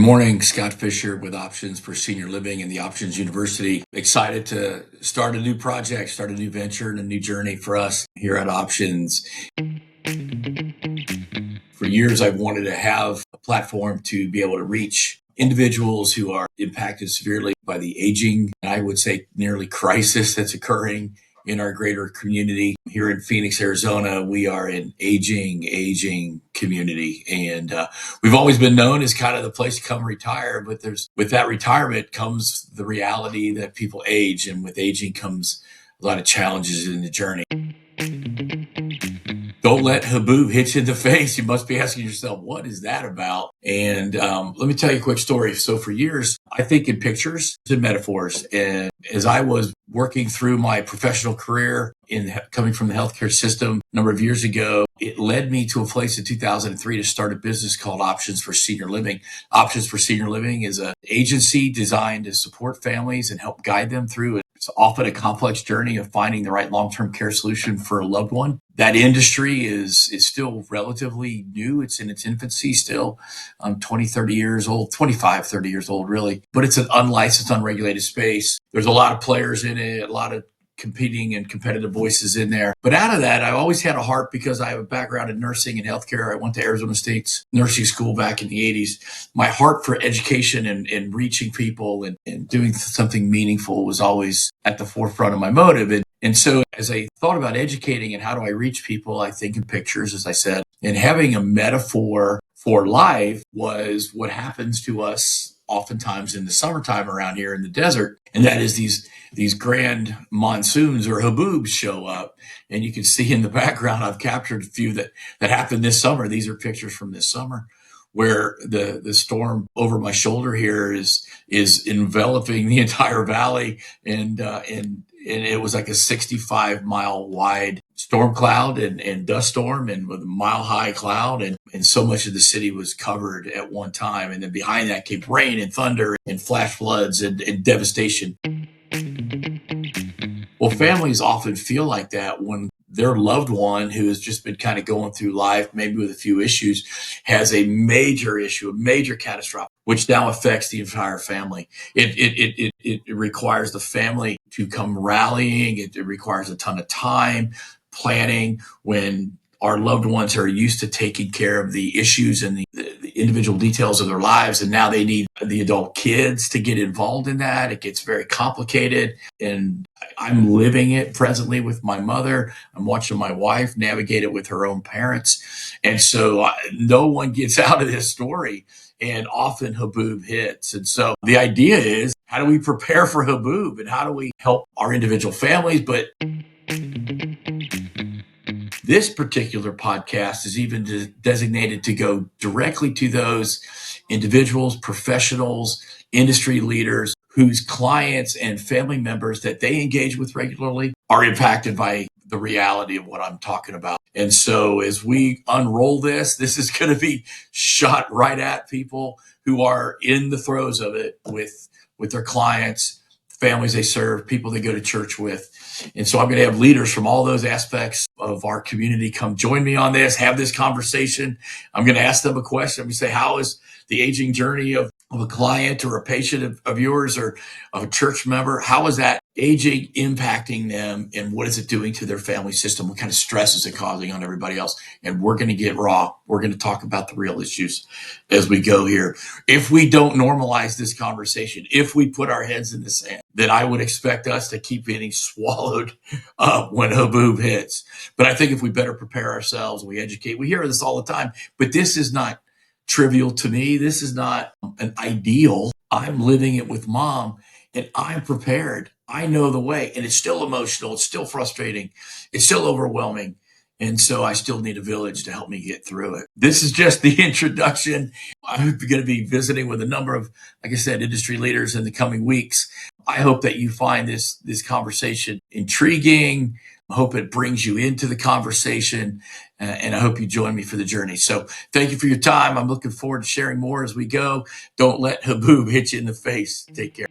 Good morning, Scott Fisher with Options for Senior Living and the Options University. Excited to start a new project, start a new venture and a new journey for us here at Options. For years, I've wanted to have a platform to be able to reach individuals who are impacted severely by the aging, and I would say nearly crisis that's occurring in our greater community. Here in Phoenix, Arizona, we are an aging community. And we've always been known as kind of the place to come retire, but with that retirement comes the reality that people age, and with aging comes a lot of challenges in the journey. Don't let Haboob hit you in the face. You must be asking yourself, what is that about? And let me tell you a quick story. So for years, I think in pictures and metaphors. And as I was working through my professional career coming from the healthcare system a number of years ago, it led me to a place in 2003 to start a business called Options for Senior Living. Options for Senior Living is an agency designed to support families and help guide them through it. It's often a complex journey of finding the right long-term care solution for a loved one. That industry is still relatively new. It's in its infancy still. 20, 30 years old, 25, 30 years old, really. But it's an unlicensed, unregulated space. There's a lot of players in it, a lot of competing and competitive voices in there. But out of that, I always had a heart because I have a background in nursing and healthcare. I went to Arizona State's nursing school back in the 80s. My heart for education and reaching people and doing something meaningful was always at the forefront of my motive. And so as I thought about educating and how do I reach people, I think in pictures, as I said, and having a metaphor for life was what happens to us oftentimes in the summertime around here in the desert. And that is these grand monsoons or haboobs show up. And you can see in the background, I've captured a few that happened this summer. These are pictures from this summer where the storm over my shoulder here is enveloping the entire valley. And it was like a 65-mile wide storm cloud and dust storm, and with a mile high cloud, and so much of the city was covered at one time. And then behind that came rain and thunder and flash floods and devastation. Well, families often feel like that when their loved one who has just been kind of going through life, maybe with a few issues, has a major issue, a major catastrophe, which now affects the entire family. It requires the family to come rallying. It requires a ton of time, planning, when our loved ones are used to taking care of the issues and the individual details of their lives, and now they need the adult kids to get involved in that. It gets very complicated, and I'm living it presently with my mother. I'm watching my wife navigate it with her own parents. And so no one gets out of this story, and often Haboob hits. And so the idea is, how do we prepare for Haboob, and how do we help our individual families? But this particular podcast is even designated to go directly to those individuals, professionals, industry leaders whose clients and family members that they engage with regularly are impacted by the reality of what I'm talking about. And so as we unroll this is going to be shot right at people who are in the throes of it with their clients, families they serve, people they go to church with. And so I'm going to have leaders from all those aspects of our community come join me on this, have this conversation. I'm going to ask them a question. I'm going to say, how is the aging journey of a client or a patient of yours or of a church member, how is that aging impacting them, and what is it doing to their family system? What kind of stress is it causing on everybody else? And we're going to get raw. We're going to talk about the real issues as we go here. If we don't normalize this conversation, if we put our heads in the sand, then I would expect us to keep getting swallowed up when Haboob hits. But I think if we better prepare ourselves, we educate, we hear this all the time, but this is not trivial to me. This is not an ideal. I'm living it with mom, and I'm prepared. I know the way, and it's still emotional. It's still frustrating. It's still overwhelming. And so I still need a village to help me get through it. This is just the introduction. I'm going to be visiting with a number of, like I said, industry leaders in the coming weeks. I hope that you find this conversation intriguing. I hope it brings you into the conversation, and I hope you join me for the journey. So thank you for your time. I'm looking forward to sharing more as we go. Don't let Haboob hit you in the face. Take care.